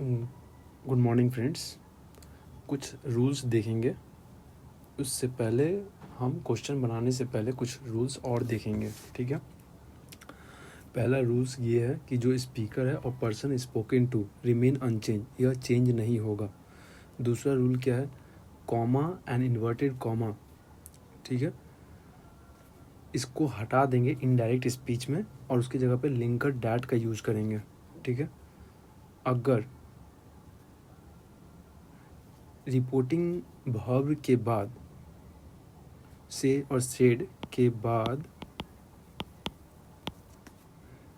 Good morning friends. कुछ rules देखेंगे, उससे पहले हम क्वेश्चन बनाने से पहले कुछ रूल्स और देखेंगे, ठीक है। पहला रूल्स ये है कि जो स्पीकर है और person spoken to remain unchange, यह चेंज नहीं होगा। दूसरा रूल क्या है, कॉमा एंड इन्वर्टेड कॉमा, ठीक है, इसको हटा देंगे इनडायरेक्ट स्पीच में और उसकी जगह पे लिंकर डैट का यूज करेंगे, ठीक है। अगर रिपोर्टिंग वर्ब के बाद से और सेड के बाद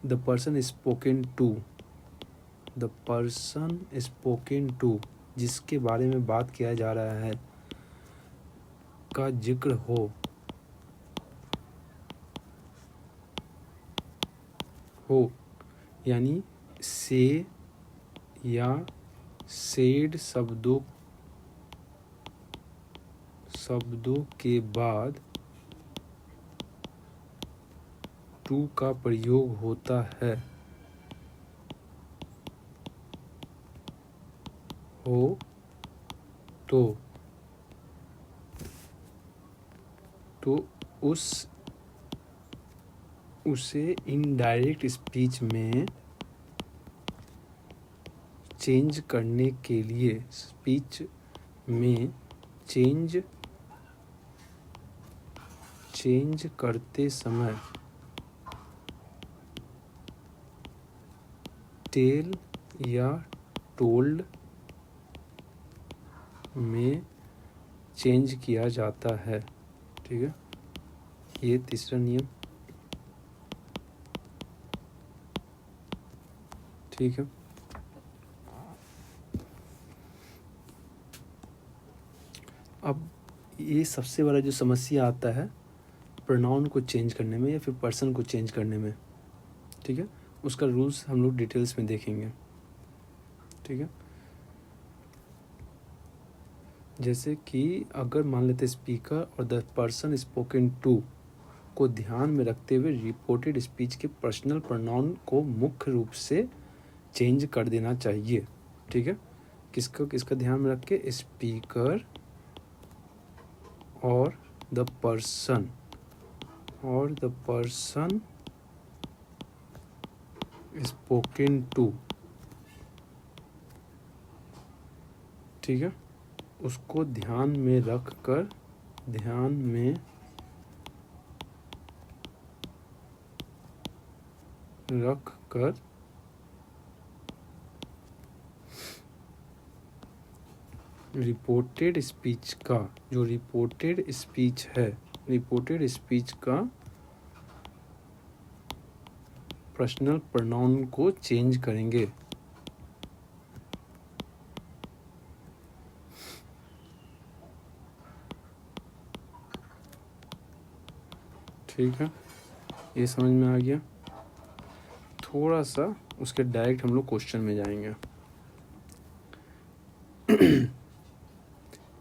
द पर्सन स्पोकन टू जिसके बारे में बात किया जा रहा है का जिक्र हो यानी से या सेड शब्दों के बाद टू का प्रयोग होता है हो तो उसे इनडायरेक्ट स्पीच में चेंज करने के लिए स्पीच में चेंज करते समय टेल या टोल्ड में चेंज किया जाता है, ठीक है। ये तीसरा नियम, ठीक है। अब ये सबसे बड़ा जो समस्या आता है प्रोनाउन को चेंज करने में या फिर पर्सन को चेंज करने में, ठीक है, उसका रूल्स हम लोग डिटेल्स में देखेंगे, ठीक है। जैसे कि अगर मान लेते स्पीकर और द पर्सन स्पोकन टू को ध्यान में रखते हुए रिपोर्टेड स्पीच के पर्सनल प्रोनाउन को मुख्य रूप से चेंज कर देना चाहिए, ठीक है। किसका ध्यान में रख के, स्पीकर और द पर्सन स्पोकन टू, ठीक है, उसको ध्यान में रख कर रिपोर्टेड स्पीच का जो रिपोर्टेड स्पीच का पर्सनल प्रोनाउन को चेंज करेंगे, ठीक है। ये समझ में आ गया। थोड़ा सा उसके डायरेक्ट हम लोग क्वेश्चन में जाएंगे।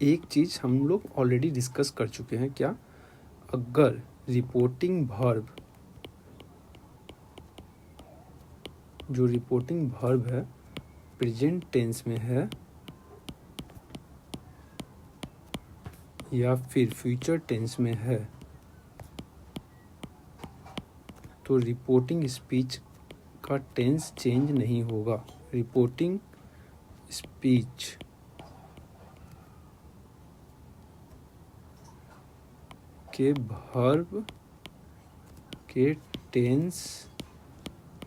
एक चीज़ हम लोग ऑलरेडी डिस्कस कर चुके हैं, क्या, अगर रिपोर्टिंग वर्ब है प्रेजेंट टेंस में है या फिर फ्यूचर टेंस में है तो रिपोर्टिंग स्पीच का टेंस चेंज नहीं होगा। रिपोर्टिंग स्पीच के वर्ब के टेंस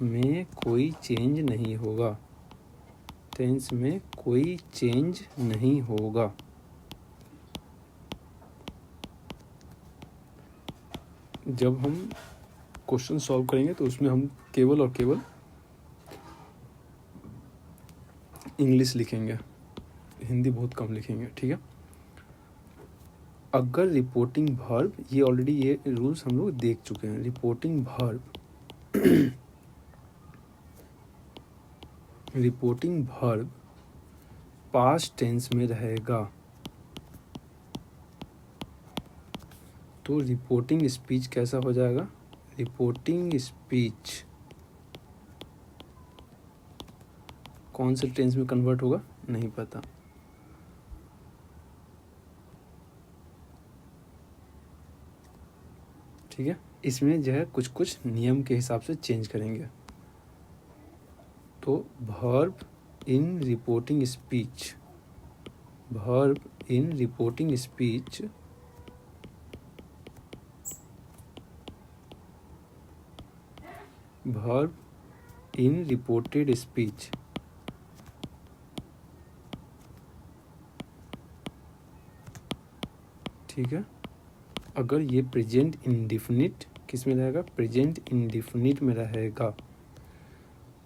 में कोई चेंज नहीं होगा, जब हम क्वेश्चन सॉल्व करेंगे तो उसमें हम केवल और केवल इंग्लिश लिखेंगे, हिंदी बहुत कम लिखेंगे, ठीक है। अगर रिपोर्टिंग वर्ब, ये ऑलरेडी ये रूल्स हम लोग देख चुके हैं, रिपोर्टिंग वर्ब पास्ट टेंस में रहेगा तो रिपोर्टिंग स्पीच कैसा हो जाएगा, रिपोर्टिंग स्पीच कौन से टेंस में कन्वर्ट होगा नहीं पता। ठीक है, इसमें जो है कुछ कुछ नियम के हिसाब से चेंज करेंगे। तो verb in reporting speech, verb in reporting speech verb in reported speech, ठीक है, अगर ये प्रेजेंट इंडिफिनिट किस में रहेगा, प्रेजेंट इंडिफिनिट में रहेगा,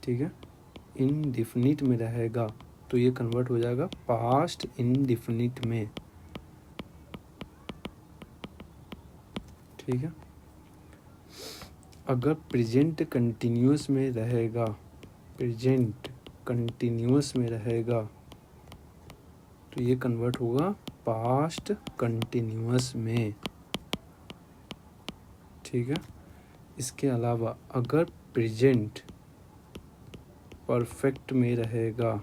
ठीक है, इंडिफिनिट में रहेगा तो ये कन्वर्ट हो जाएगा पास्ट इंडिफिनिट में, ठीक है। अगर प्रेजेंट कंटिन्यूअस में रहेगा, प्रेजेंट कंटिन्यूअस में रहेगा तो ये कन्वर्ट होगा पास्ट कंटिन्यूअस में, ठीक है। इसके अलावा अगर प्रेजेंट परफेक्ट में रहेगा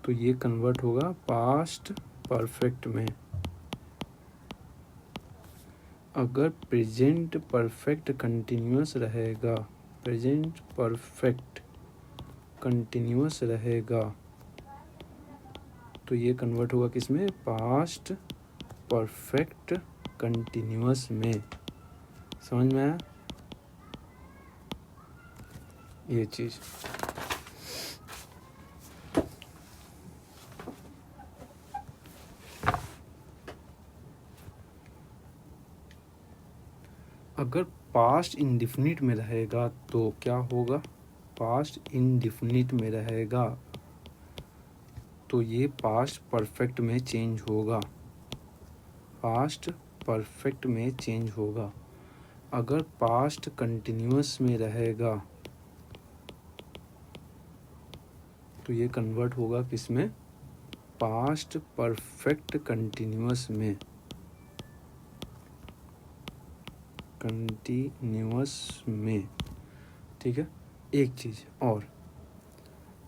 तो ये कन्वर्ट होगा पास्ट परफेक्ट में। अगर प्रेजेंट परफेक्ट कंटिन्यूअस रहेगा, प्रेजेंट परफेक्ट कंटिन्यूअस रहेगा तो ये कन्वर्ट होगा किसमें, पास्ट परफेक्ट कंटिन्यूअस में। समझ में आया ये चीज़। अगर पास्ट इंडिफिनिट में रहेगा तो क्या होगा, पास्ट इंडिफिनिट में रहेगा तो ये पास्ट परफेक्ट में चेंज होगा, पास्ट परफेक्ट में चेंज होगा। अगर पास्ट कंटिन्यूअस में रहेगा तो ये कन्वर्ट होगा किसमें, पास्ट परफेक्ट कंटिन्यूअस में, कंटिन्यूअस में, ठीक है। एक चीज़ और,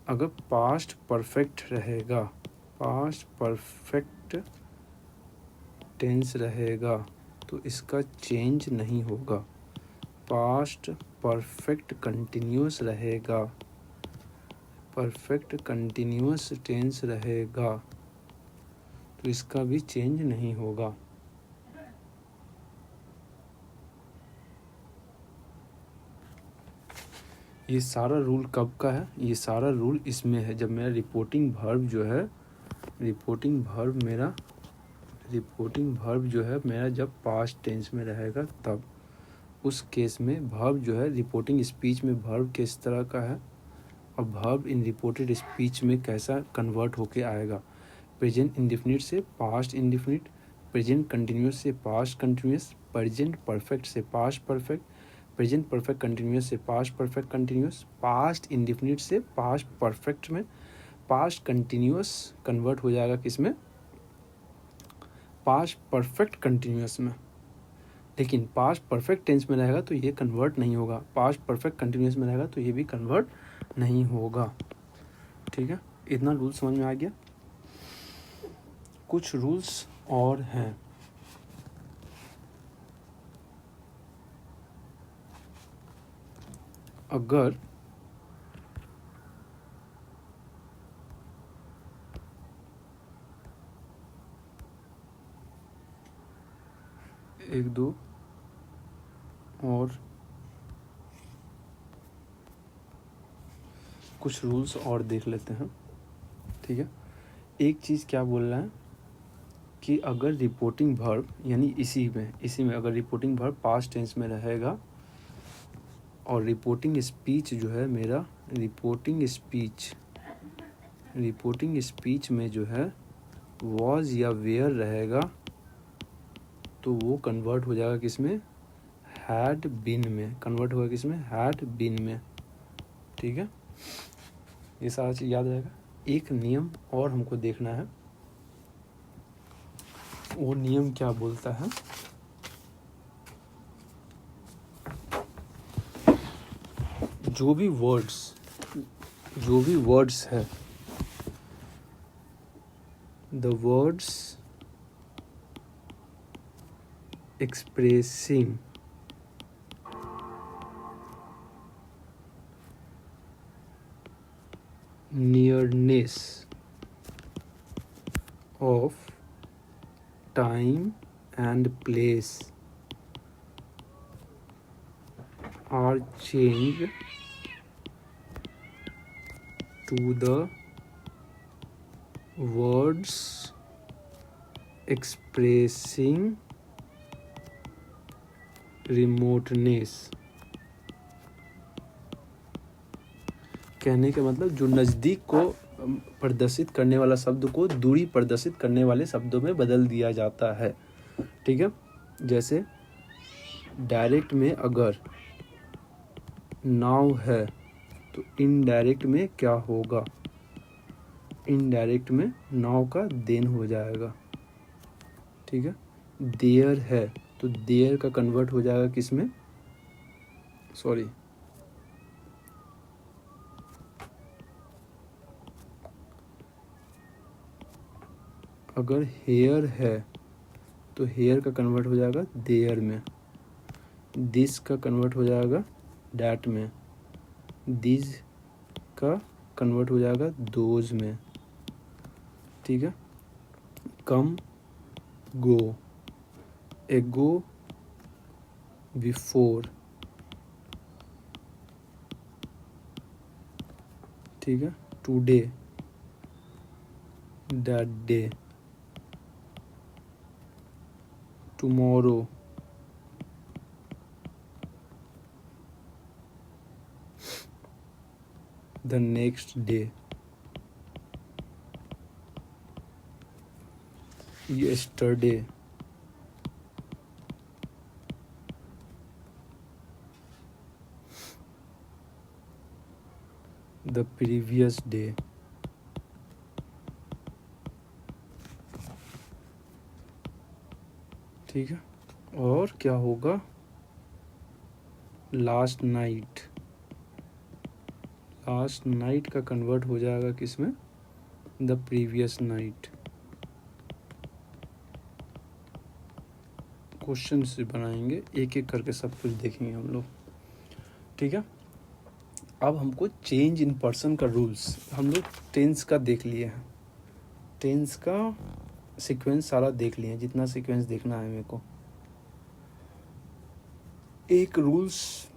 अगर पास्ट परफेक्ट रहेगा, पास्ट परफेक्ट टेंस रहेगा तो इसका चेंज नहीं होगा, पास्ट परफेक्ट कंटिन्यूअस रहेगा, परफेक्ट कंटिन्यूअस टेंस रहेगा तो इसका भी चेंज नहीं होगा। ये सारा रूल कब का है, ये सारा रूल इसमें है जब मेरा रिपोर्टिंग वर्ब जो है, रिपोर्टिंग वर्ब जो है मेरा जब पास्ट टेंस में रहेगा तब, उस केस में वर्ब जो है रिपोर्टिंग स्पीच में वर्ब किस तरह का है और वर्ब इन रिपोर्टेड स्पीच में कैसा कन्वर्ट होके आएगा। प्रेजेंट इंडिफिनिट से पास्ट इंडिफिनिट, प्रेजेंट कंटिन्यूअस से पास्ट कंटिन्यूअस, प्रेजेंट परफेक्ट से past perfect, present perfect continuous से past perfect continuous, past indefinite से पास्ट परफेक्ट में पास्ट कंटिन्यूअस कन्वर्ट हो जाएगा किसमें, पास्ट परफेक्ट कंटिन्यूअस में। लेकिन पास्ट परफेक्ट टेंस में रहेगा तो ये कन्वर्ट नहीं होगा, पास्ट परफेक्ट कंटिन्यूअस में रहेगा तो ये भी कन्वर्ट नहीं होगा, ठीक है। इतना रूल समझ में आ गया। कुछ रूल्स और हैं। अगर एक दो और कुछ रूल्स और देख लेते हैं, ठीक है। एक चीज़ क्या बोल रहा है कि अगर रिपोर्टिंग वर्ब यानी इसी में अगर रिपोर्टिंग वर्ब पास्ट टेंस में रहेगा और रिपोर्टिंग स्पीच जो है मेरा, रिपोर्टिंग स्पीच में जो है वॉज या वेयर रहेगा तो वो कन्वर्ट हो जाएगा किसमें, हैड बीन में, कन्वर्ट होगा किसमें, हैड बीन में, ठीक है। ये सारा चीज़ याद रहेगा। एक नियम और हमको देखना है, वो नियम क्या बोलता है, जो भी वर्ड्स जो भी वर्ड्स है, the words expressing nearness of time and place are changed to the words expressing remoteness। कहने का मतलब जो नज़दीक को प्रदर्शित करने वाला शब्द को दूरी प्रदर्शित करने वाले शब्दों में बदल दिया जाता है। ठीक है, जैसे डायरेक्ट में अगर नाव है तो इनडायरेक्ट में क्या होगा, इनडायरेक्ट में नाव का देन हो जाएगा। ठीक है, देयर है तो देयर का कन्वर्ट हो जाएगा किस में, सॉरी, अगर हेयर है तो हेयर का कन्वर्ट हो जाएगा देयर में, दिस का कन्वर्ट हो जाएगा डैट में, दिस का कन्वर्ट हो जाएगा दोज में। ठीक है, कम गो, एगो बिफोर। ठीक है, today that day, tomorrow the next day, yesterday, the previous day। ठीक है, और क्या होगा, लास्ट नाइट, लास्ट नाइट का कन्वर्ट हो जाएगा किसमें, द प्रीवियस नाइट। क्वेश्चन से बनाएंगे, एक एक करके सब कुछ देखेंगे हम लोग। ठीक है, अब हमको चेंज इन पर्सन का रूल्स, हम लोग टेंस का देख लिए हैं, टेंस का सीक्वेंस सारा देख लिए हैं, जितना सीक्वेंस देखना है मेरे को। एक रूल्स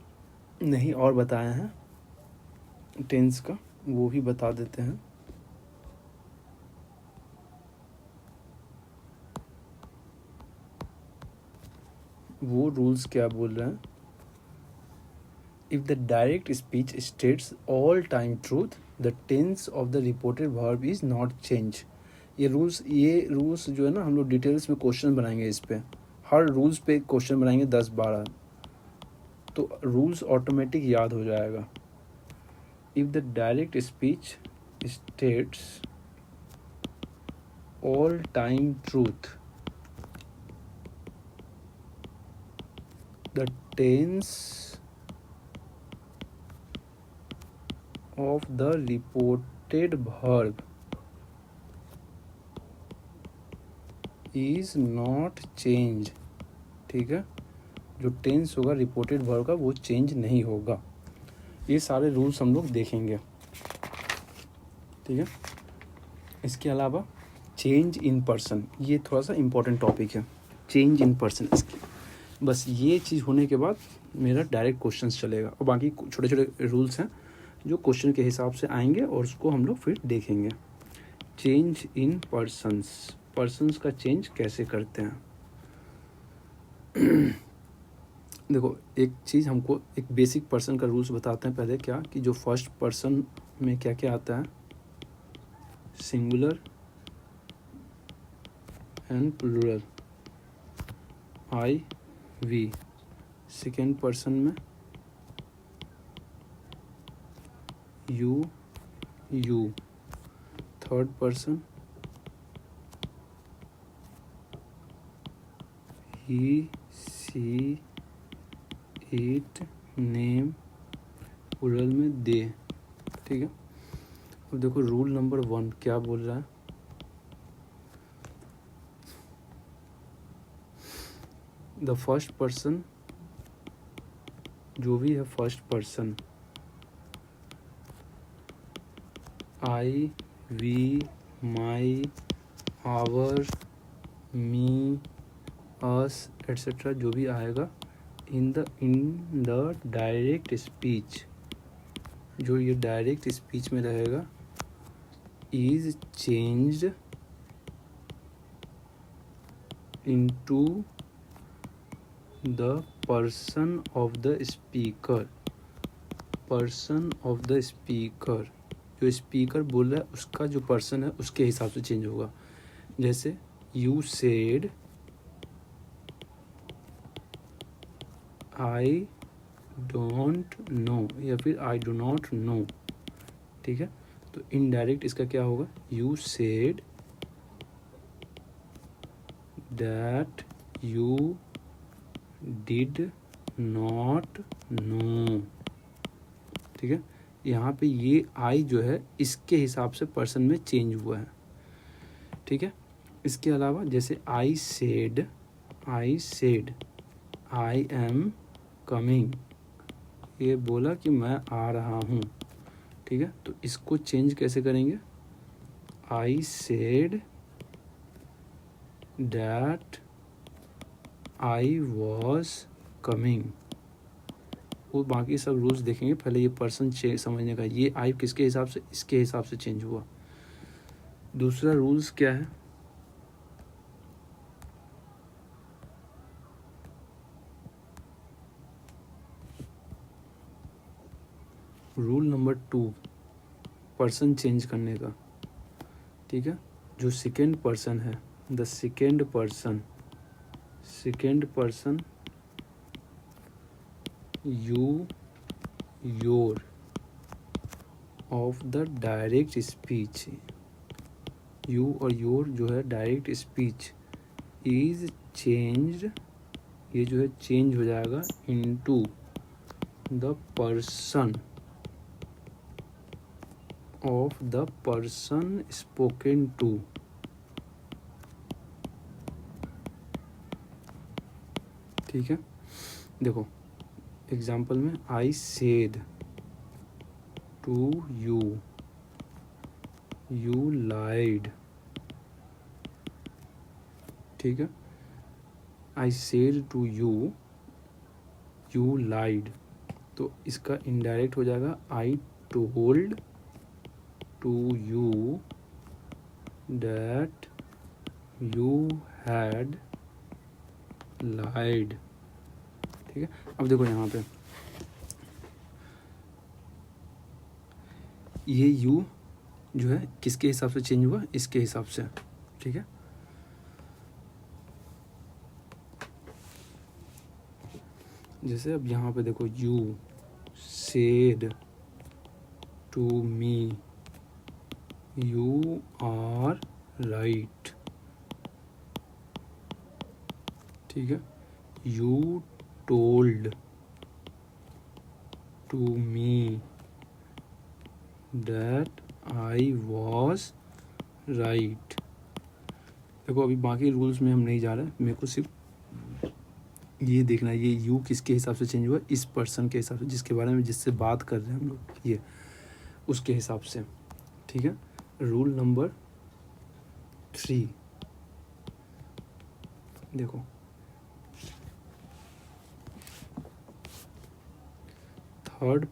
नहीं और बताए हैं टेंस का, वो भी बता देते हैं। वो रूल्स क्या बोल रहे हैं, if the direct speech states all time truth the tense of the reported verb is not change. ये रूल्स जो है ना, हम लोग डिटेल्स में क्वेश्चन बनाएंगे इस पे, हर रूल्स पे क्वेश्चन बनाएंगे 10-12, तो रूल्स ऑटोमेटिक याद हो जाएगा। If the direct speech states all time truth the tense of the reported verb is not change। ठीक है, जो टेंस होगा रिपोर्टेड वर्ब का वो चेंज नहीं होगा। ये सारे रूल्स हम लोग देखेंगे। ठीक है, इसके अलावा चेंज इन पर्सन, ये थोड़ा सा इम्पोर्टेंट टॉपिक है, चेंज इन पर्सन। इसकी बस ये चीज़ होने के बाद मेरा डायरेक्ट क्वेश्चंस चलेगा, और बाकी छोटे छोटे रूल्स हैं जो क्वेश्चन के हिसाब से आएंगे और उसको हम लोग फिर देखेंगे। चेंज इन पर्सन्स, पर्सन्स का चेंज कैसे करते हैं। देखो, एक चीज़ हमको एक बेसिक पर्सन का रूल्स बताते हैं पहले, क्या कि जो फर्स्ट पर्सन में क्या क्या आता है, singular and plural, I we. Second person में you you. Third person he she it name, plural में दे। ठीक है, अब देखो रूल नंबर 1 क्या बोल रहा है, द फर्स्ट पर्सन, जो भी है first person, I, we, my, our, me, us etcetera, जो भी आएगा इन द डायरेक्ट स्पीच, जो ये डायरेक्ट स्पीच में रहेगा, is changed into the person of the speaker, person of the speaker, जो स्पीकर बोल रहा है उसका जो पर्सन है उसके हिसाब से चेंज होगा। जैसे you said I don't know, या फिर आई डो नॉट नो, ठीक है। तो इनडायरेक्ट इसका क्या होगा, you said that you did not know, ठीक है। यहाँ पे ये आई जो है इसके हिसाब से पर्सन में चेंज हुआ है, ठीक है। इसके अलावा जैसे I said I am coming, ये बोला कि मैं आ रहा हूँ, ठीक है। तो इसको चेंज कैसे करेंगे, I said that I was coming, वो बाकी सब रूल्स देखेंगे, पहले ये पर्सन समझने का, ये आई किसके हिसाब से, इसके हिसाब से चेंज हुआ। दूसरा रूल्स क्या है, रूल नंबर 2 पर्सन चेंज करने का, ठीक है। जो सेकेंड पर्सन है, the second person you, your of the direct speech, you और योर जो है डायरेक्ट स्पीच इज चेंज्ड, ये जो है चेंज हो जाएगा into the person of the person spoken to, ठीक है। देखो एग्जाम्पल में I said to you, you lied, ठीक है। I said to you, you lied, तो इसका इनडायरेक्ट हो जाएगा I told to you that you had lied, ठीक है। अब देखो यहाँ पे ये यू जो है किसके हिसाब से चेंज हुआ, इसके हिसाब से, ठीक है। जैसे अब यहाँ पे देखो you said to me you are right, ठीक है। You told to me that I was right. देखो अभी बाकी रूल्स में हम नहीं जा रहे, मेरे को सिर्फ ये देखना है ये यू किसके हिसाब से चेंज हुआ, इस पर्सन के हिसाब से, जिसके बारे में जिससे बात कर रहे हैं हम लोग, ये उसके हिसाब से, ठीक है। रूल नंबर 3 देखो, third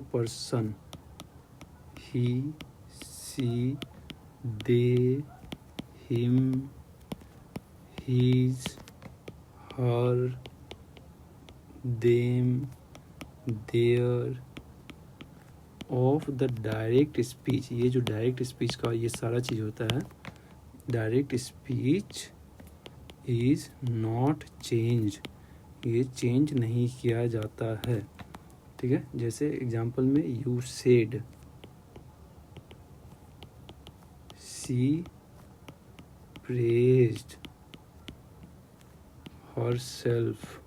person he, she, they, him, his, her, them, their of the direct speech, ये जो डायरेक्ट स्पीच का ये सारा चीज़ होता है, direct speech is not change, ये चेंज नहीं किया जाता है, ठीक है। जैसे एग्जाम्पल में you said she praised herself,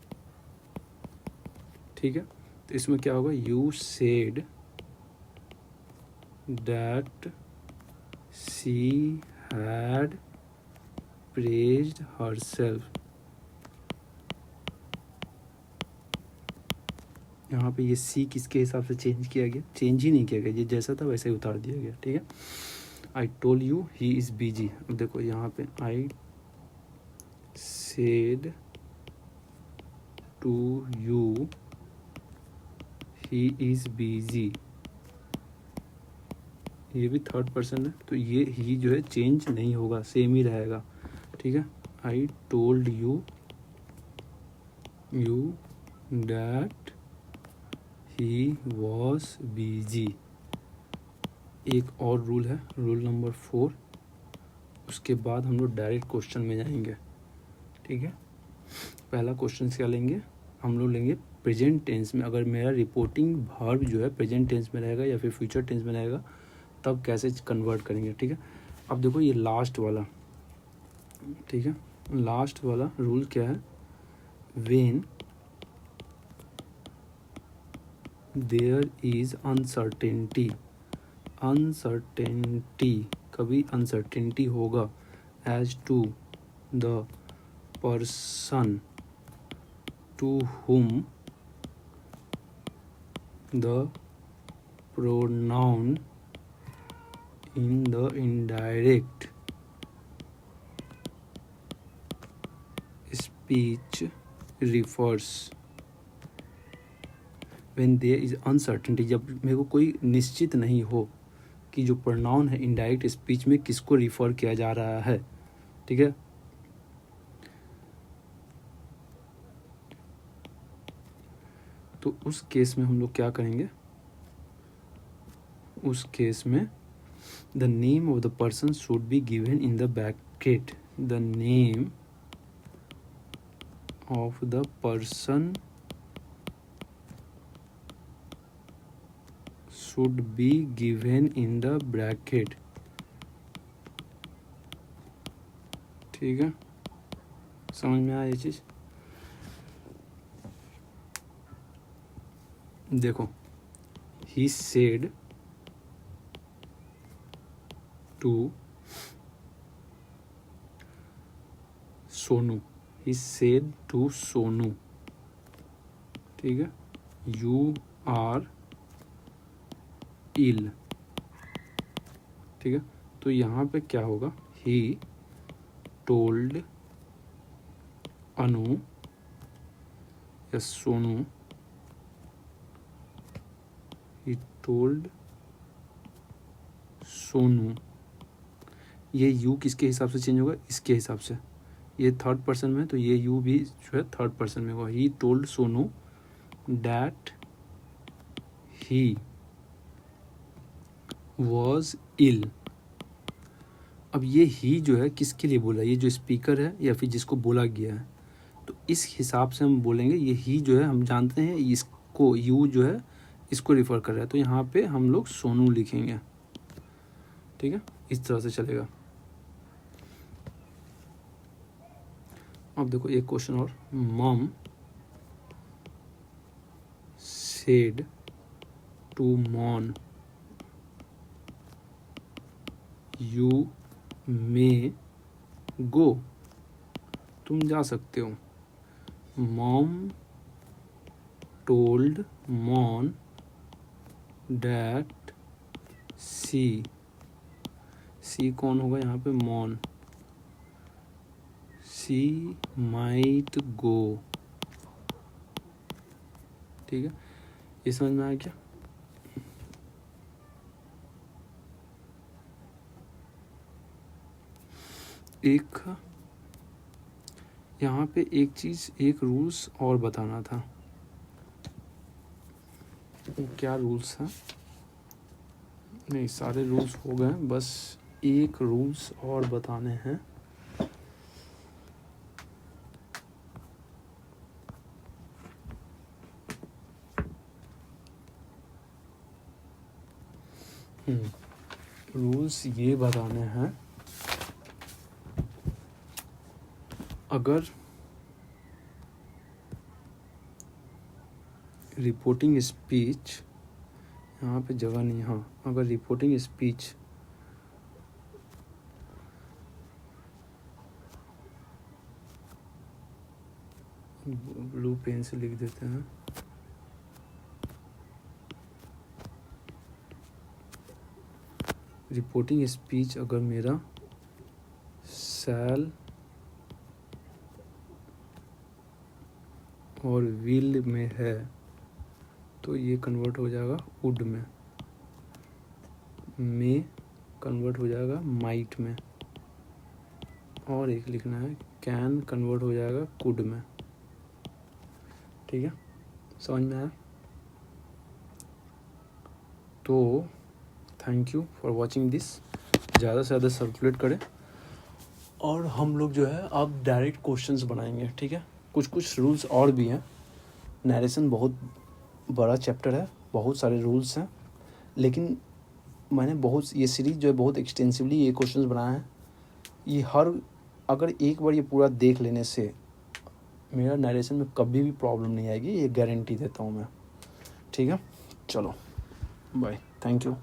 ठीक है। तो तो इसमें क्या होगा, you said that she had praised herself. यहाँ पे ये सी किसके हिसाब से चेंज किया गया, चेंज ही नहीं किया गया, ये जैसा था वैसे ही उतार दिया गया, ठीक है। I told you he is busy, अब देखो यहाँ पे I said to you he is busy, ये भी थर्ड पर्सन है, तो ये ही जो है चेंज नहीं होगा, सेम ही रहेगा, ठीक है। I told you that he was busy. एक और रूल है, रूल नंबर 4, उसके बाद हम लोग डायरेक्ट क्वेश्चन में जाएंगे, ठीक है। पहला क्वेश्चन क्या लेंगे, हम लोग लेंगे प्रेजेंट टेंस में, अगर मेरा रिपोर्टिंग वर्ब जो है प्रेजेंट टेंस में रहेगा या फिर फ्यूचर टेंस में रहेगा तब कैसे कन्वर्ट करेंगे, ठीक है। अब देखो ये लास्ट वाला, ठीक है, लास्ट वाला रूल क्या है, when there is uncertainty, uncertainty, कभी अनसर्टेनिटी होगा, as to the person to whom the pronoun in the indirect speech refers, when there is uncertainty, जब मेरे को कोई निश्चित नहीं हो कि जो pronoun है indirect speech में किसको रिफर किया जा रहा है, ठीक है। तो उस केस में हम लोग क्या करेंगे, उस केस में the name of the person should be given in the bracket, the name of the person should be given in the bracket, ठीक है। समझ में आया ये चीज, देखो he said to Sonu, he said to Sonu, ठीक है, you are ill, ठीक है। तो यहाँ पे क्या होगा, he told अनु या सोनू, he told सोनू, ये यू किसके हिसाब से चेंज होगा, इसके हिसाब से, ये थर्ड पर्सन में, तो ये यू भी जो है थर्ड पर्सन में होगा, he told Sonu that he was ill। अब ये ही जो है किसके लिए बोला, ये जो स्पीकर है या फिर जिसको बोला गया है, तो इस हिसाब से हम बोलेंगे, ये ही जो है हम जानते हैं इसको, यू जो है इसको रिफ़र कर रहा है, तो यहाँ पे हम लोग सोनू लिखेंगे, ठीक है, इस तरह से चलेगा। अब देखो एक क्वेश्चन और, मम सेड टू मॉन यू मे गो, तुम जा सकते हो, मॉम टोल्ड मॉन डैट सी कौन होगा यहाँ पे, मॉन, सी माइट गो, ठीक है। ये समझ में आया क्या, एक यहाँ पे एक चीज, एक रूल्स और बताना था, वो क्या रूल्स है, नहीं सारे रूल्स हो गए, बस एक रूल्स और बताने हैं। रूल्स ये बताने हैं, अगर रिपोर्टिंग स्पीच, यहाँ पे जगह नहीं, हाँ अगर रिपोर्टिंग स्पीच ब्लू पेन से लिख देते हैं, रिपोर्टिंग स्पीच अगर मेरा शैल और विल में है तो ये कन्वर्ट हो जाएगा वुड में कन्वर्ट हो जाएगा माइट में, और एक लिखना है कैन कन्वर्ट हो जाएगा कुड में। ठीक है, समझ में आया? तो thank you for watching this, ज़्यादा से ज़्यादा सर्कुलेट करें, और हम लोग जो है अब डायरेक्ट क्वेश्चंस बनाएंगे। ठीक है, कुछ कुछ रूल्स और भी हैं, नरेशन बहुत बड़ा चैप्टर है, बहुत सारे रूल्स हैं, लेकिन मैंने ये सीरीज़ जो है बहुत एक्सटेंसिवली ये क्वेश्चंस बनाए हैं। ये अगर एक बार ये पूरा देख लेने से मेरा नरेशन में कभी भी प्रॉब्लम नहीं आएगी, ये गारंटी देता हूँ मैं। ठीक है, चलो बाय, थैंक यू।